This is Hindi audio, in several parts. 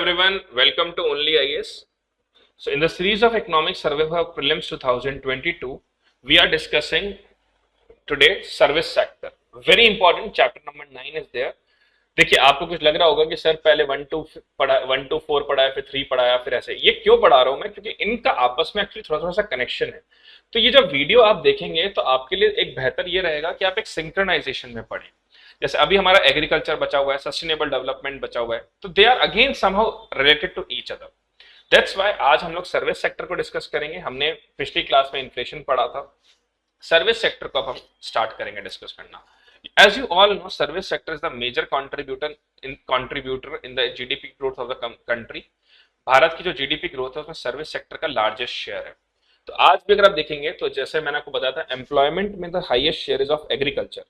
everyone, welcome to Only IS. So in the series of economic survey for prelims 2022, we are discussing today service sector. Very important chapter number 9 is there. देखिए आपको कुछ लग रहा होगा कि सर पहले 1 to 4 पढ़ाया फिर 3 पढ़ाया फिर ऐसे, ये क्यों पढ़ा रहा हूं मैं? क्योंकि इनका आपस में एक्चुअली थोड़ा थोड़ा सा कनेक्शन है। तो ये जब वीडियो आप देखेंगे तो आपके लिए एक बेहतर ये रहेगा कि आप एक सिंक्रोनाइजेशन में पढ़ें। जैसे अभी हमारा एग्रीकल्चर बचा हुआ है, सस्टेनेबल डेवलपमेंट बचा हुआ है, तो they are again somehow related to each other. That's why आज हम लोग सर्विस सेक्टर को डिस्कस करेंगे। हमने पिछली क्लास में इन्फ्लेशन पढ़ा था, सर्विस सेक्टर को अब हम स्टार्ट करेंगे डिस्कस करना। As you all know, service sector is the major contributor in the GDP growth of the country. Bharat की जो जीडीपी ग्रोथ है उसमें सर्विस सेक्टर का लार्जेस्ट शेयर है। तो आज भी अगर आप देखेंगे तो जैसे मैंने आपको बताया था, एम्प्लॉयमेंट में the highest share is of agriculture.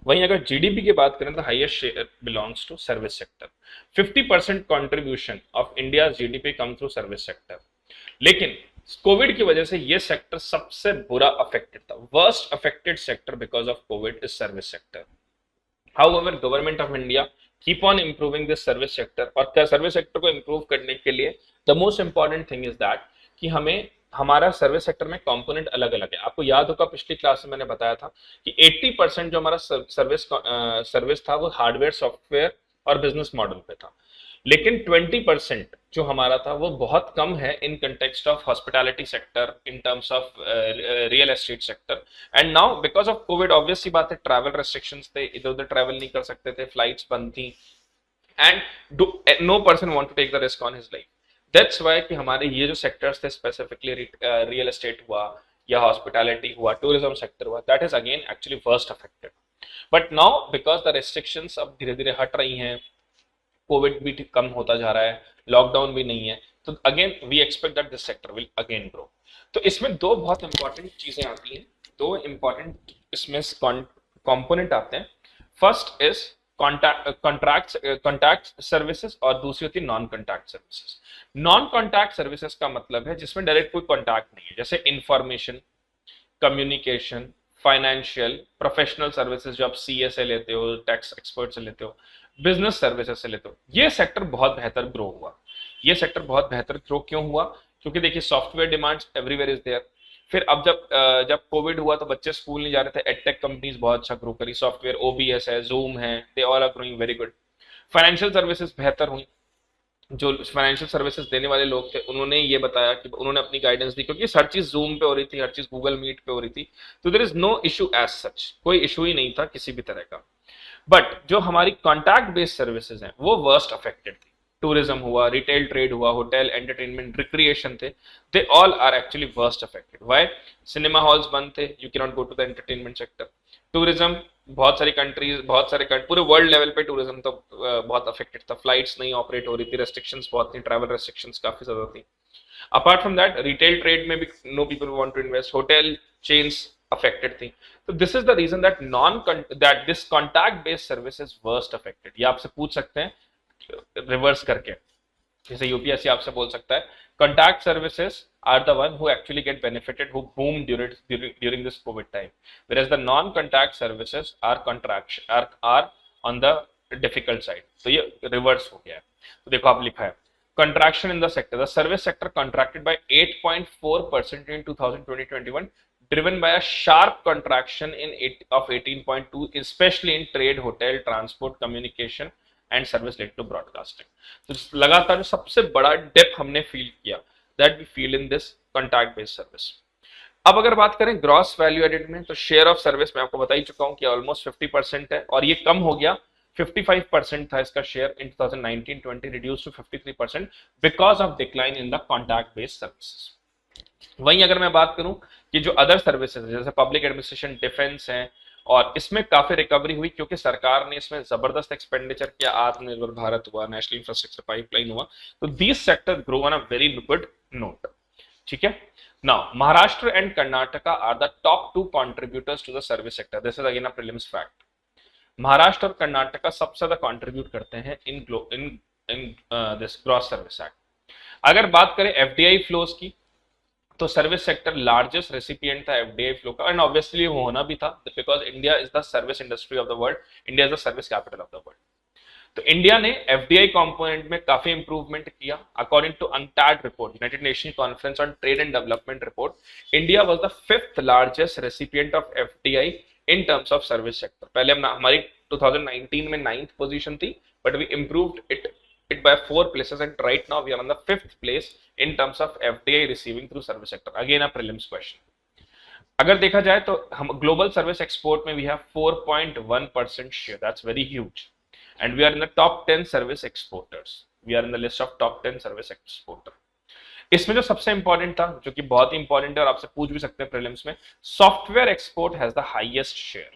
वहीं अगर जीडीपी की बात करें तो highest share belongs to service sector. 50% contribution of India GDP come through service sector. लेकिन कोविड की वजह से ये सेक्टर सबसे बुरा अफेक्टेड था। Worst affected sector because of Covid is service sector. However government of India keep on improving this service sector. और सर्विस सेक्टर को इंप्रूव करने के लिए the most important thing is that कि हमें हमारा सर्विस सेक्टर में कंपोनेंट अलग अलग है। आपको याद होगा पिछली क्लास में मैंने बताया था कि 80% जो हमारा सर्विस था वो हार्डवेयर, सॉफ्टवेयर और बिजनेस मॉडल पे था। लेकिन 20% जो हमारा था वो बहुत कम है in context of hospitality sector, in terms of real estate sector. And now because of COVID obvious सी बात है, ट्रैवल रेस्ट्रिक्शंस थे, इधर उधर ट्रैवल नहीं कर सकते थे, फ्लाइट्स बंद थी, and no person want to take the risk on his life. That's why कि हमारे ये जो सेक्टर्स थे, स्पेसिफिकली रियल एस्टेट हुआ या हॉस्पिटैलिटी हुआ, टूरिज्म सेक्टर हुआ, that is again actually worst affected. But now because the restrictions अब धीरे धीरे हट रही हैं, कोविड भी कम होता जा रहा है, लॉकडाउन भी नहीं है, तो again we expect that this sector will again grow. तो इसमें दो बहुत इंपॉर्टेंट चीजें आती हैं, दो इंपॉर्टेंट इसमें कंपोनेंट आते हैं। फर्स्ट इज कॉन्टैक्ट सर्विसेज और दूसरी होती है non contact services. Non contact services का मतलब है जिसमें डायरेक्ट कोई कॉन्टैक्ट नहीं है, जैसे information, communication, financial, professional services जो आप सीए से लेते हो, टैक्स एक्सपर्ट से लेते हो, बिजनेस सर्विसेज से लेते हो। ये सेक्टर बहुत बेहतर ग्रो हुआ। ये सेक्टर बहुत बेहतर ग्रो क्यों हुआ? क्योंकि देखिए software demands everywhere is there. फिर अब जब कोविड हुआ तो बच्चे स्कूल नहीं जा रहे थे, एडटेक कंपनीज बहुत अच्छा ग्रो करी, सॉफ्टवेयर ओबीएस है, जूम है, they all are growing very good. Financial services बेहतर हुई। जो फाइनेंशियल सर्विसेज देने वाले लोग थे उन्होंने ये बताया कि उन्होंने अपनी गाइडेंस दी, क्योंकि हर चीज जूम पे हो रही थी, हर चीज गूगल मीट पे हो रही थी, तो there is no issue as such, कोई इशू ही नहीं था किसी भी तरह का। बट जो हमारी कॉन्टैक्ट बेस्ड सर्विसेज हैं वो वर्स्ट अफेक्टेड थी। टूरिज्म हुआ, रिटेल ट्रेड हुआ, होटल, एंटरटेनमेंट, रिक्रिएशन थे, they all are actually worst affected. Why? Cinema halls बंद थे, you can not go to the entertainment sector. Tourism, बहुत सारी कंट्रीज, पूरे वर्ल्ड लेवल पे टूरिज्म तो बहुत अफेक्टेड था, फ्लाइट्स नहीं ऑपरेट हो रही थी, रेस्ट्रिक्शंस बहुत थी, ट्रैवल रेस्ट्रिक्शंस काफी ज्यादा थी। Apart from that retail trade में भी no people want to invest, hotel chains affected थी। तो this is the reason that this contact based service is worst affected. ये आपसे पूछ सकते हैं रिवर्स करके, जैसे यूपीएससी आपसे बोल सकता है contact services are the one who actually get benefited, who boom during this COVID time, whereas the non-contact services are on the difficult side. तो ये reverse हो गया है। तो देखो आप लिखा है contraction in the sector, the service sector contracted by 8.4% in 2020-21, driven by a sharp contraction of 18.2, especially in trade, hotel, transport, communication and service led to broadcasting. तो लगातार जो सबसे बड़ा डिप हमने फील किया, that we feel in this contact based service. अब अगर बात करें ग्रॉस वैल्यू एडेड में, तो शेयर ऑफ सर्विस मैं आपको बता ही चुका हूं कि ऑलमोस्ट 50% है, और ये कम हो गया, 55% था इसका share in 2019-20, reduce to 53% because of decline in the contact based services. वहीं अगर मैं बात करूं कि जो अदर सर्विसेज जैसे पब्लिक एडमिनिस्ट्रेशन, डिफेंस है, और इसमें काफी रिकवरी हुई क्योंकि सरकार ने इसमें जबरदस्त एक्सपेंडिचर किया, आत्मनिर्भर भारत हुआ, नेशनल इंफ्रास्ट्रक्चर पाइपलाइन हुआ, तो these sector grow on a very good note. ठीक है, now Maharashtra and Karnataka are the top 2 contributors to the service sector. This is again a prelims fact. Maharashtra और कर्नाटका सबसे ज्यादा कंट्रीब्यूट करते हैं in this gross service act. अगर बात करें एफडीआई फ्लोज की, तो सर्विस सेक्टर लार्जेस्ट रेसिपिएंट था एफडीआई फ्लो का, एंड ऑब्वियसली वो होना भी था because India is the service industry of the world, India is the service capital of the world. तो इंडिया ने एफडीआई कंपोनेंट में काफी इंप्रूवमेंट किया। According to UNCTAD report, United Nation Conference on Trade and Development report, India was the 5th largest recipient of FDI in terms of service sector. पहले हम हमारी 2019 में 9th पोजीशन थी, but we improved it by 4 places, and right now we are on the 5th place in terms of FDI receiving through service sector. Again a prelims question. अगर देखा जाए तो हम ग्लोबल सर्विस एक्सपोर्ट में we have 4.1% share, that's very huge, and we are in the top 10 service exporters, we are in the list of top 10 service exporter. इसमें जो सबसे इंपॉर्टेंट था, जो कि बहुत ही इंपॉर्टेंट है और आपसे पूछ भी सकते हैं प्रीलिम्स में, software export has the highest share.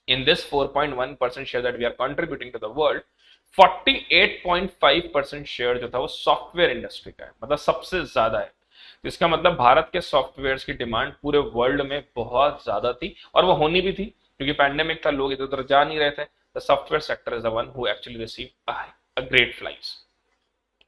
In this 4.1% share that we are contributing to the world, 48.5% share जो था वो सॉफ्टवेयर इंडस्ट्री का है, मतलब सबसे ज्यादा है। तो इसका मतलब भारत के सॉफ्टवेयर्स की डिमांड पूरे वर्ल्ड में बहुत ज्यादा थी, और वो होनी भी थी क्योंकि पैंडेमिक था, लोग इधर उधर जा नहीं रहे थे। The software sector is the one who actually receive a great flies.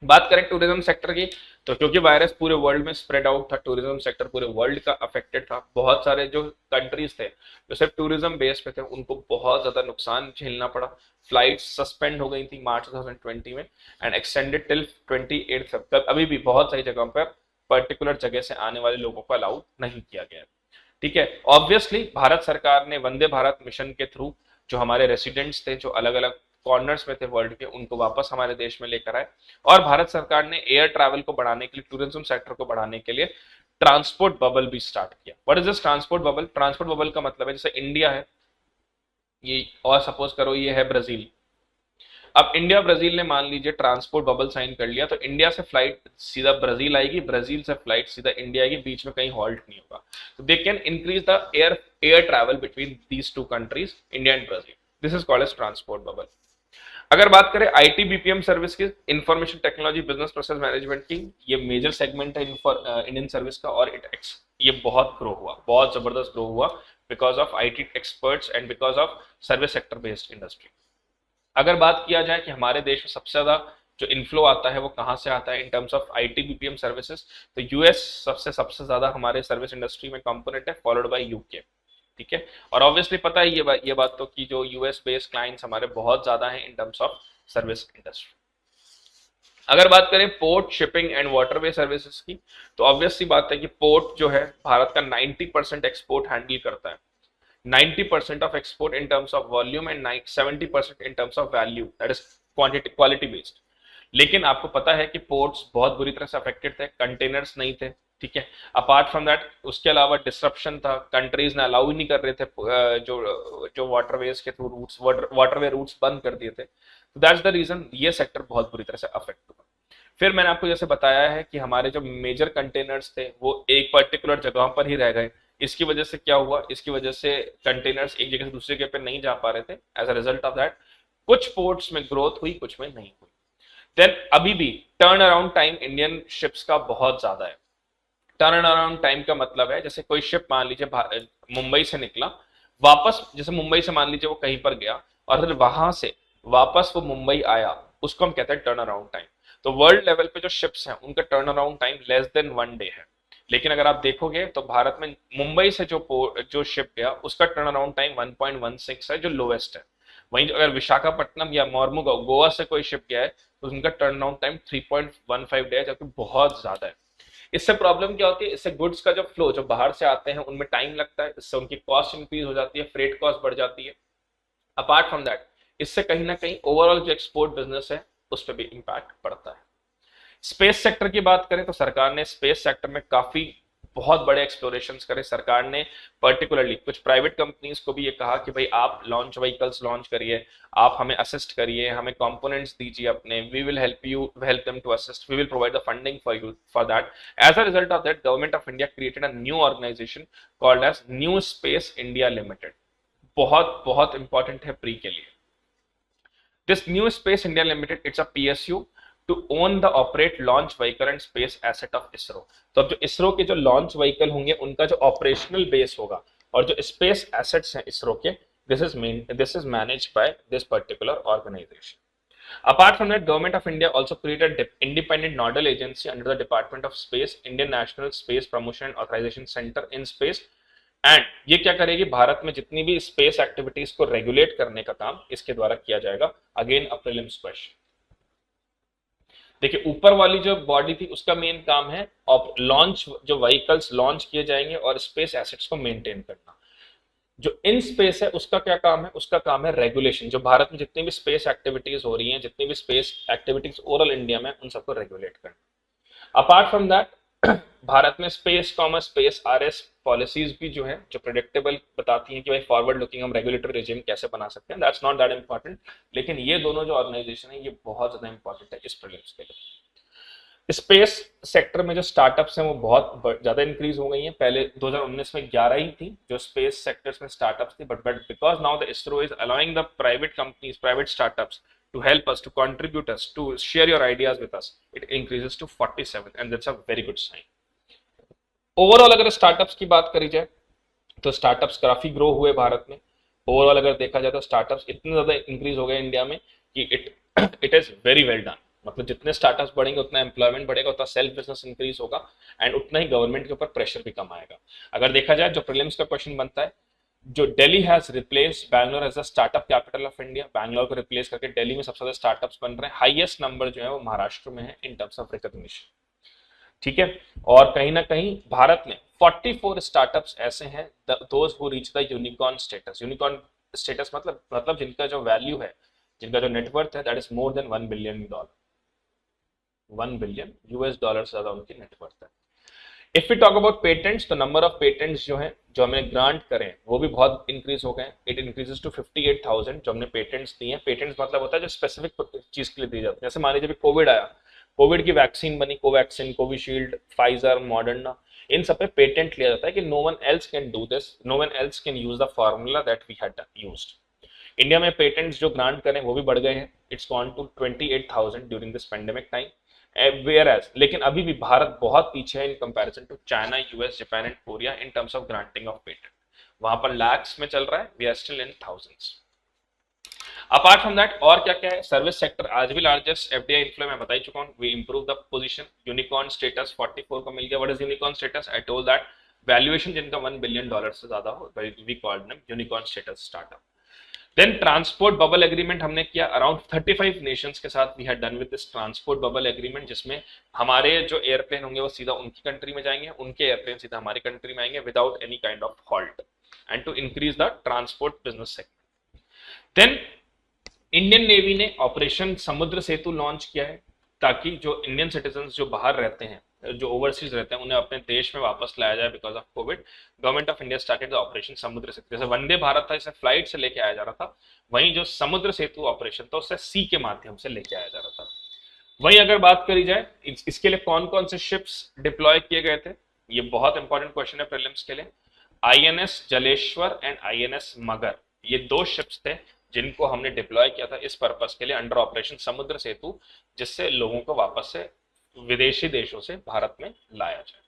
बात करें टूरिज्म सेक्टर की, तो क्योंकि वायरस पूरे वर्ल्ड में स्प्रेड आउट था, टूरिज्म सेक्टर पूरे वर्ल्ड का अफेक्टेड था। बहुत सारे जो कंट्रीज थे जो सिर्फ टूरिज्म बेस पे थे, उनको बहुत ज्यादा नुकसान झेलना पड़ा। फ्लाइट्स सस्पेंड हो गई थी मार्च 2020 में एंड एक्सटेंडेड टिल 28 सितंबर। अभी भी बहुत सारी जगहों पर पर्टिकुलर जगह से आने वाले लोगों को अलाउ नहीं किया गया। ठीक है, ऑब्वियसली भारत सरकार ने वंदे भारत मिशन के थ्रू जो हमारे रेसिडेंट्स थे, जो अलग अलग कॉर्नर्स में थे वर्ल्ड के, उनको वापस हमारे देश में लेकर आए। और भारत सरकार ने एयर ट्रैवल को बढ़ाने के लिए, टूरिज्म सेक्टर को बढ़ाने के लिए ट्रांसपोर्ट बबल भी स्टार्ट किया। What is this transport bubble? Transport bubble का मतलब है, जैसे इंडिया है ये, और सपोज करो ये है ब्राजील। अब इंडिया ब्राजील ने मान लीजिए ट्रांसपोर्ट बबल साइन कर लिया, तो इंडिया से फ्लाइट सीधा ब्राजील आएगी, ब्राजील से फ्लाइट सीधा इंडिया आएगी, बीच में कहीं हॉल्ट नहीं होगा। तो they can increase the air travel between these two countries, India and Brazil. This is called as transport bubble. अगर बात करें आईटी बीपीएम सर्विस की, information technology business process management की, ये मेजर सेगमेंट है इंडियन सर्विस का, और ये बहुत ग्रो हुआ, बहुत जबरदस्त ग्रो हुआ because of IT experts and because of service sector based industry. अगर बात किया जाए कि हमारे देश में सबसे ज्यादा जो इनफ्लो आता है वो कहाँ से आता है इन terms of IT BPM services, तो यूएस सबसे ज्यादा हमारे सर्विस इंडस्ट्री में कंपोनेंट है, फॉलोड बाय यूके। ठीक है, और ऑब्वियसली पता है ये बात तो कि जो यूएस बेस्ड क्लाइंट्स हमारे बहुत ज्यादा हैं इन टर्म्स ऑफ सर्विस इंडस्ट्री। अगर बात करें port, shipping and waterway services की, तो ऑब्वियसली बात है कि पोर्ट जो है भारत का 90% एक्सपोर्ट हैंडल करता है, 90% of export in terms of volume and 70% in terms of value, that is quality based. लेकिन आपको पता है कि पोर्ट्स बहुत बुरी तरह से अफेक्टेड थे, कंटेनर्स नहीं थे। ठीक है, अपार्ट फ्रॉम दैट उसके अलावा डिसरप्शन था, कंट्रीज ने अलाउ ही नहीं कर रहे थे, जो वाटरवेज के थ्रू रूट्स, वाटरवे रूट्स बंद कर दिए थे। तो दैट्स द रीजन ये सेक्टर बहुत बुरी तरह से अफेक्ट हुआ। फिर मैंने आपको जैसे बताया है कि हमारे जो मेजर कंटेनर्स थे वो एक पर्टिकुलर जगह पर ही रह गए। इसकी वजह से क्या हुआ, इसकी वजह से कंटेनर्स एक जगह से दूसरी जगह पे नहीं जा पा रहे थे। As a result of that कुछ पोर्ट्स में ग्रोथ हुई, कुछ में नहीं हुई। देन अभी भी turn around time Indian ships का बहुत ज्यादा है। टर्न अराउंड टाइम का मतलब है, जैसे कोई शिप मान लीजिए मुंबई से निकला, वापस जैसे मुंबई से मान लीजिए वो कहीं पर गया और फिर वहां से वापस वो मुंबई आया, उसको हम कहते हैं टर्न अराउंड टाइम। तो वर्ल्ड लेवल पे जो शिप्स हैं उनका turn around time less than 1 day है। लेकिन अगर आप देखोगे तो भारत में मुंबई से जो शिप गया उसका टर्न अराउंड टाइम 1.16 है, जो लोएस्ट है। वहीं अगर विशाखापट्टनम या मोरमुगांव, गोवा से कोई शिप गया है तो उनका टर्न अराउंड टाइम 3.15 डे है, जो कि बहुत ज्यादा है। इससे प्रॉब्लम क्या होती है, इससे गुड्स का जो फ्लो जो बाहर से आते हैं उनमें टाइम लगता है, इससे उनकी कॉस्ट इंक्रीज हो जाती है, फ्रेट कॉस्ट बढ़ जाती है। अपार्ट फ्रॉम दैट इससे कहीं ना कहीं ओवरऑल जो एक्सपोर्ट बिजनेस है उस पर भी इंपैक्ट पड़ता है। स्पेस सेक्टर की बात करें तो सरकार ने स्पेस सेक्टर में काफी बहुत बड़े एक्सप्लोरेशंस करे। सरकार ने पर्टिकुलरली कुछ प्राइवेट कंपनीज को भी ये कहा कि भाई आप लॉन्च व्हीकल्स लॉन्च करिए, आप हमें असिस्ट करिए, हमें कंपोनेंट्स दीजिए अपने, we will help them to assist, we will provide the funding for you for that. As a result of that government of India created a new organisation called as New Space India Limited. बहुत बहुत इंपॉर्टेंट है प्री के लिए। This New Space India Limited, it's a PSU to own the operate launch vehicle and space asset of ISRO. तो अब जो इसरो के जो लॉन्च व्हीकल होंगे उनका जो ऑपरेशनल बेस होगा और जो स्पेस एसेट्स हैं इसरो के, this is managed by this particular organisation. Apart from that, Government of India also created independent nodal agency under the Department of Space, Indian National Space Promotion and Authorization Center in Space, and ये क्या करेगी, भारत में जितनी भी स्पेस एक्टिविटीज को रेगुलेट करने का काम इसके द्वारा किया जाएगा। Again a prelims question. देखिए ऊपर वाली जो बॉडी थी उसका मेन काम है लॉन्च, जो व्हीकल्स लॉन्च किए जाएंगे और स्पेस एसेट्स को मेंटेन करना। जो इन स्पेस है उसका क्या काम है, उसका काम है रेगुलेशन। जो भारत में जितनी भी स्पेस एक्टिविटीज हो रही हैं, जितनी भी स्पेस एक्टिविटीज ओवरऑल इंडिया में, उन सबको रेगुलेट करना। अपार्ट फ्रॉम दैट भारत में space commerce space RS policies भी जो है, जो प्रेडिक्टेबल बताती हैं कि भाई फॉरवर्ड लुकिंग हम रेगुलेटरी रेजिम कैसे बना सकते हैं। दैट्स नॉट दैट इंपॉर्टेंट, लेकिन ये दोनों जो ऑर्गेनाइजेशन है ये बहुत ज्यादा इंपॉर्टेंट है इस प्रीलिम्स के लिए। स्पेस सेक्टर में जो स्टार्टअप्स हैं वो बहुत ज्यादा इंक्रीज हो गई हैं। पहले 2019 में 11 ही थी जो स्पेस सेक्टर्स में स्टार्टअप्स थी, but because now the ISRO is allowing the private companies, private startups to help us, to contribute us, to share your ideas with us, it increases to 47 and that's a very good sign. Overall अगर स्टार्टअप्स की बात करी जाए तो स्टार्टअप्स काफी ग्रो हुए भारत में। ओवरऑल अगर देखा जाए तो स्टार्टअप्स इतने ज्यादा इंक्रीज हो गए इंडिया में कि it is very well done. मतलब जितने स्टार्टअप्स बढ़ेंगे उतना एम्प्लॉयमेंट बढ़ेगा, उतना सेल्फ बिजनेस इंक्रीज होगा एंड उतना ही गवर्नमेंट के ऊपर प्रेशर भी कम आएगा। अगर देखा जाए जो प्रीलिम्स का क्वेश्चन बनता है, जो Delhi has replace Bangalore as a startup capital of India, Bangalore को रिप्लेस करके दिल्ली में सबसे ज्यादा स्टार्टअप्स बन रहे हैं। हाईएस्ट नंबर जो है वो महाराष्ट्र में है इन टर्म्स ऑफ रिकॉग्निशन। ठीक है, और कहीं ना कहीं भारत में 44 स्टार्टअप्स ऐसे हैं those who reach the unicorn status. Unicorn status मतलब जिनका जो वैल्यू है, जिनका जो नेटवर्थ है that is more than $1 billion, $1 billion US dollar से ज्यादा उनकी नेटवर्थ है। If we talk about patents, तो नंबर ऑफ पेटेंट्स जो हैं जो हमने ग्रांट करें वो भी बहुत इंक्रीज हो गए। इट इंक्रीजेस टू 58,000 जो हमने पेटेंट्स दिए हैं। पेटेंट्स मतलब होता है जो स्पेसिफिक चीज के लिए दी जाती है। जैसे मान लीजिए जब कोविड आया, कोविड की वैक्सीन बनी, कोवैक्सीन, कोविशील्ड, फाइजर, मॉडर्ना, इन सब पे पेटेंट लिया जाता है कि no one else can do this, no one else can use the formula that we had used. India में पेटेंट्स जो ग्रांट करें वो भी बढ़ गए हैं। It's gone to 28,000 during this pandemic time. Whereas, लेकिन अभी भी भारत बहुत पीछे है in comparison to China, US, Japan and Korea in terms of granting of patent. वहां पर लैक्स में चल रहा है, we are still in thousands. Apart from that और क्या क्या है, सर्विस सेक्टर आज भी लार्जेस्ट एफडीआई इन्फ्लो में बता ही चुका हूँ। We improve the position. Unicorn status 44 को मिल गया। What is unicorn status? I told that valuation जिनका $1 बिलियन से ज्यादा हो, we called them unicorn status startup. Then transport bubble agreement हमने किया अराउंड 35 नेशंस के साथ। We had done with this transport bubble agreement, जिसमें हमारे जो एयरप्लेन होंगे वो सीधा उनकी कंट्री में जाएंगे, उनके एयरप्लेन सीधा हमारी कंट्री में आएंगे without any kind of halt, and to increase the transport business segment. Then Indian Navy ने ऑपरेशन समुद्र सेतु लॉन्च किया है ताकि जो इंडियन सिटीजन जो बाहर रहते हैं, जो ओवरसीज रहते हैं, उन्हें अपने देश में वापस लाया जाए because of Covid. Government of India started the operation Samudra सेतु। जैसे वंदे भारत था, इसे फ्लाइट से लेके आया जा रहा था, वहीं जो समुद्र सेतु ऑपरेशन था उसे सी के माध्यम से लेके आया जा रहा था। वहीं अगर बात करी जाए इसके लिए कौन कौन से शिप्स डिप्लॉय किए गए थे, ये बहुत इंपॉर्टेंट क्वेश्चन है प्रीलिम्स के लिए। आईएनएस जलेश्वर एंड आईएनएस मगर, ये दो शिप्स थे जिनको हमने डिप्लॉय किया था इस पर्पस के लिए अंडर ऑपरेशन समुद्र सेतु, जिससे लोगों को वापस से विदेशी देशों से भारत में लाया जाए।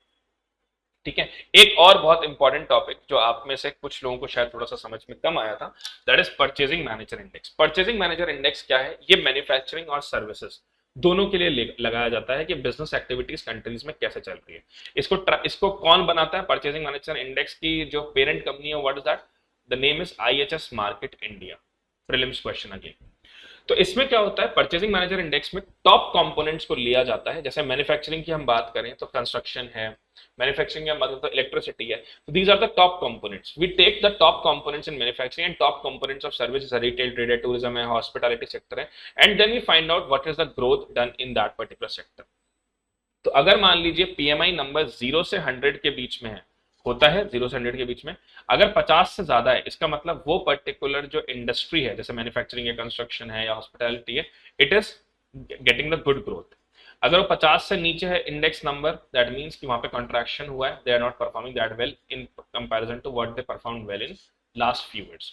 ठीक है, एक और बहुत इंपॉर्टेंट टॉपिक जो आप में से कुछ लोगों को शायद थोड़ा सा समझ में कम आया था, that is purchasing manager index. Purchasing manager index क्या है? ये मैन्युफैक्चरिंग और सर्विसेज दोनों के लिए लगाया जाता है कि बिजनेस एक्टिविटीज कंट्रीज में कैसे चल रही है। इसको कौन बनाता है? परचेजिंग मैनेजर इंडेक्स की जो पेरेंट कंपनी है, what is that? The name is IHS market India. Prelims question again. तो इसमें क्या होता है, परचेजिंग मैनेजर इंडेक्स में टॉप कंपोनेंट्स को लिया जाता है। जैसे मैन्युफैक्चरिंग की हम बात करें तो कंस्ट्रक्शन है, मैन्युफैक्चरिंग का मतलब तो इलेक्ट्रिसिटी है, तो these are the top components. We take the top components in manufacturing and top components of service, retail, trade है, टूरिज्म है, हॉस्पिटैलिटी सेक्टर है, and then we find out what is the growth done in that particular sector. तो अगर मान लीजिए PMI नंबर 0 से 100 के बीच में है, होता है 0 से 100 के बीच में, अगर 50 से ज्यादा है, इसका मतलब वो पर्टिकुलर जो इंडस्ट्री है, जैसे मैन्युफैक्चरिंग है, कंस्ट्रक्शन है या हॉस्पिटैलिटी है, it is getting the good growth. अगर वो 50 से नीचे है इंडेक्स नंबर, दैट मींस कि वहां पे कॉन्ट्रैक्शन हुआ है, they are not performing that well in comparison to what they perform well in last few years.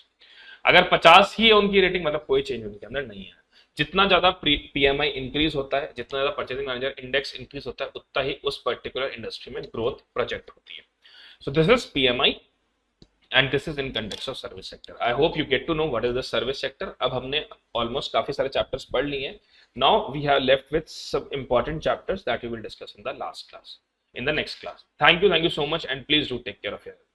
अगर 50 ही है उनकी रेटिंग, मतलब कोई चेंज उनके अंदर नहीं है। जितना ज्यादा PMI इंक्रीज होता है, जितना ज्यादा परचेजिंग मैनेजर इंडेक्स इंक्रीज होता है, उतना ही उस पर्टिकुलर इंडस्ट्री में ग्रोथ प्रोजेक्ट होती है। So this is PMI and this is in context of service sector. I hope you get to know what is the service sector. अब हमने almost काफी सारे chapters पढ़ लिए हैं. Now we have left with some important chapters that we will discuss in the last class, in the next class. Thank you so much, and please do take care of your health.